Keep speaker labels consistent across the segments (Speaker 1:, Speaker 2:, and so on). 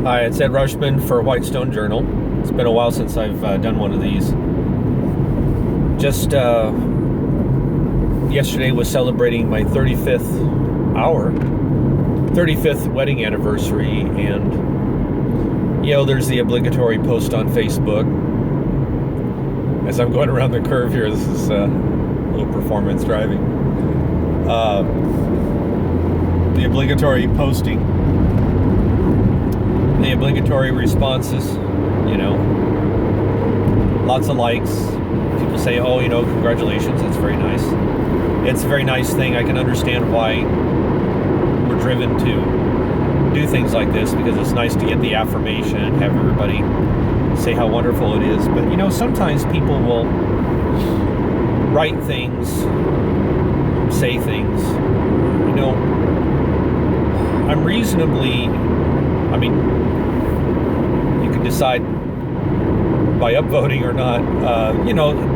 Speaker 1: Hi, it's Ed Rushman for Whitestone Journal. It's been a while since I've done one of these. Just yesterday was celebrating my 35th wedding anniversary, and there's the obligatory post on Facebook. As I'm going around the curve here, this is a little performance driving. The obligatory posting. The obligatory responses, lots of likes. People say, congratulations, that's very nice. It's a very nice thing. I can understand why we're driven to do things like this, because it's nice to get the affirmation and have everybody say how wonderful it is. But, sometimes people will write things, say things, I'm reasonably, you can decide by upvoting or not,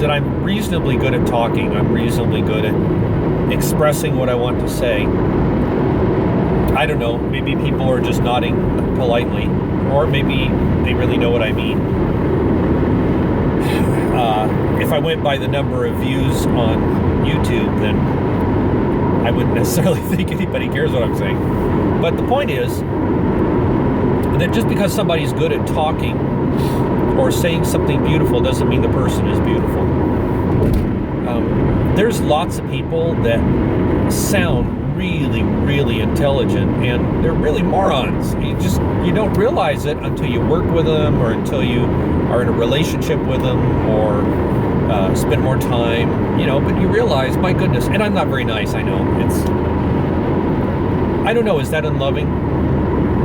Speaker 1: that I'm reasonably good at talking. I'm reasonably good at expressing what I want to say. I don't know, maybe people are just nodding politely, or maybe they really know what I mean. If I went by the number of views on YouTube, then I wouldn't necessarily think anybody cares what I'm saying. But the point is that just because somebody's good at talking or saying something beautiful doesn't mean the person is beautiful. There's lots of people that sound really, really intelligent, and they're really morons. You don't realize it until you work with them, or until you are in a relationship with them, or spend more time, but you realize, my goodness, and I'm not very nice, I know. I don't know, is that unloving?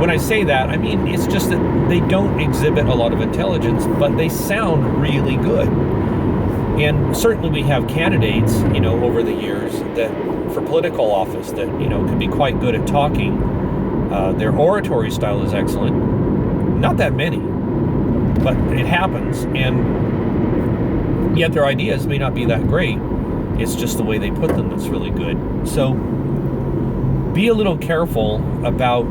Speaker 1: When I say that, it's just that they don't exhibit a lot of intelligence, but they sound really good. And certainly we have candidates, over the years that, for political office, that, can be quite good at talking. Their oratory style is excellent. Not that many, but it happens. And yet their ideas may not be that great. It's just the way they put them that's really good. So be a little careful about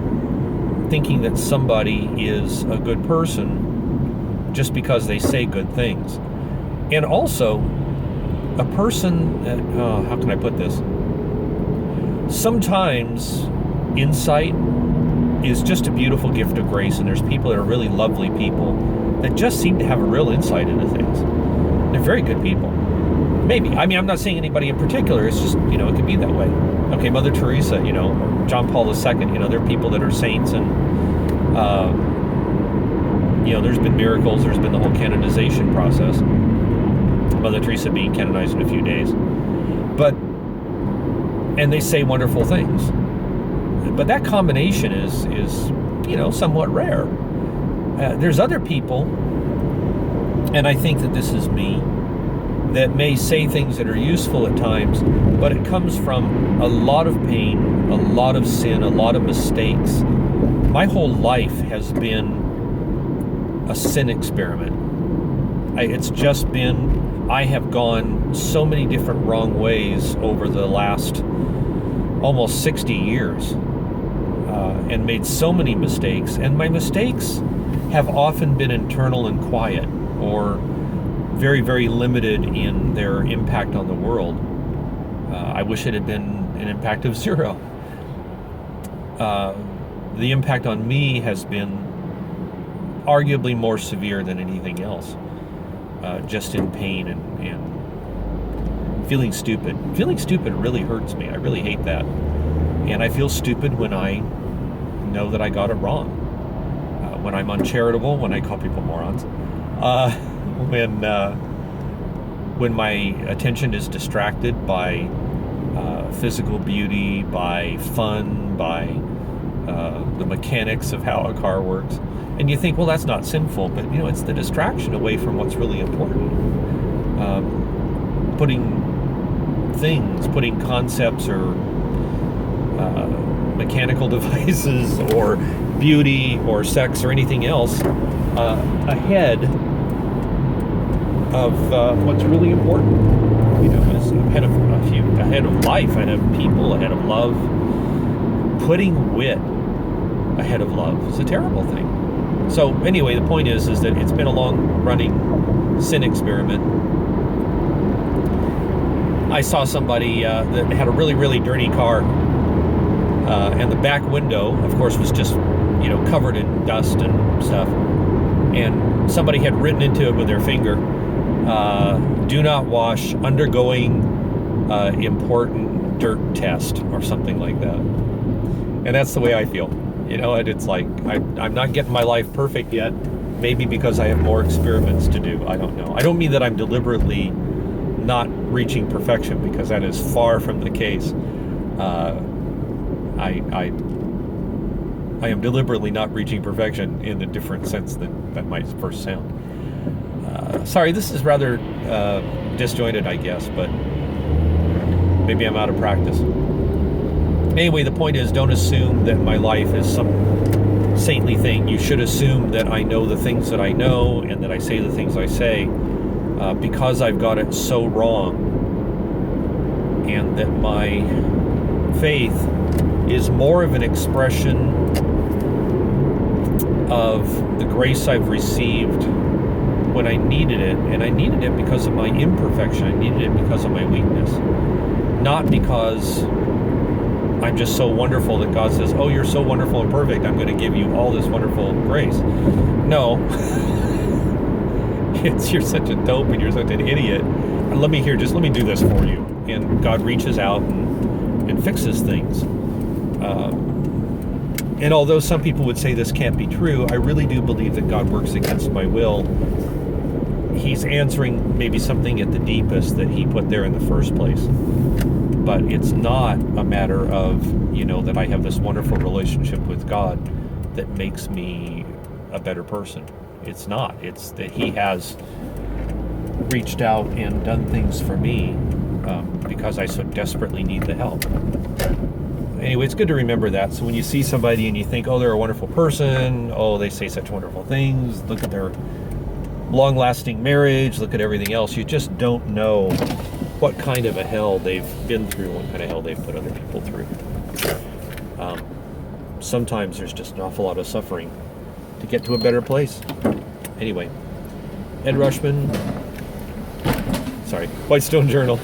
Speaker 1: thinking that somebody is a good person just because they say good things. And also, a person, how can I put this? Sometimes insight is just a beautiful gift of grace, and there's people that are really lovely people that just seem to have a real insight into things. They're very good people. Maybe. I'm not saying anybody in particular. It's just, it could be that way. Okay, Mother Teresa, or John Paul II, they're people that are saints, and, there's been miracles. There's been the whole canonization process. Mother Teresa being canonized in a few days. And they say wonderful things. But that combination is somewhat rare. There's other people, and I think that this is me, that may say things that are useful at times, but it comes from a lot of pain, a lot of sin, a lot of mistakes. My whole life has been a sin experiment. I have gone so many different wrong ways over the last almost 60 years, and made so many mistakes. And my mistakes have often been internal and quiet, or very, very limited in their impact on the world. I wish it had been an impact of zero. The impact on me has been arguably more severe than anything else, just in pain and feeling stupid. Feeling stupid really hurts me. I really hate that. And I feel stupid when I know that I got it wrong. When I'm uncharitable, when I call people morons. When my attention is distracted by physical beauty, by fun, by the mechanics of how a car works. And you think, well, that's not sinful, but it's the distraction away from what's really important. Putting concepts or mechanical devices or beauty or sex or anything else ahead of what's really important. Is ahead of life, ahead of people, ahead of love. Putting wit ahead of love is a terrible thing. So anyway, the point is that it's been a long-running sin experiment. I saw somebody that had a really, really dirty car, and the back window, of course, was just, covered in dust and stuff. And somebody had written into it with their finger, "Do not wash, undergoing important dirt test," or something like that. And that's the way I feel. And it's like, I'm not getting my life perfect yet. Maybe because I have more experiments to do. I don't know. I don't mean that I'm deliberately not reaching perfection, because that is far from the case. I am deliberately not reaching perfection in a different sense than that might first sound. Sorry, this is rather disjointed, I guess, but maybe I'm out of practice. Anyway, the point is, don't assume that my life is some saintly thing. You should assume that I know the things that I know and that I say the things I say, because I've got it so wrong, and that my faith is more of an expression of the grace I've received when I needed it, and I needed it because of my imperfection. I needed it because of my weakness, not because I'm just so wonderful that God says, "Oh, you're so wonderful and perfect, I'm going to give you all this wonderful grace." No. You're such a dope and you're such an idiot. Let me do this for you. And God reaches out and fixes things. And although some people would say this can't be true, I really do believe that God works against my will. He's answering maybe something at the deepest that he put there in the first place. But it's not a matter of, that I have this wonderful relationship with God that makes me a better person. It's not. It's that he has reached out and done things for me because I so desperately need the help. Anyway, it's good to remember that. So when you see somebody and you think, "Oh, they're a wonderful person. Oh, they say such wonderful things. Look at their long-lasting marriage. Look at everything else." You just don't know what kind of a hell they've been through, what kind of hell they've put other people through. Sometimes there's just an awful lot of suffering to get to a better place. Anyway, Ed Rushman, Whitestone Journal.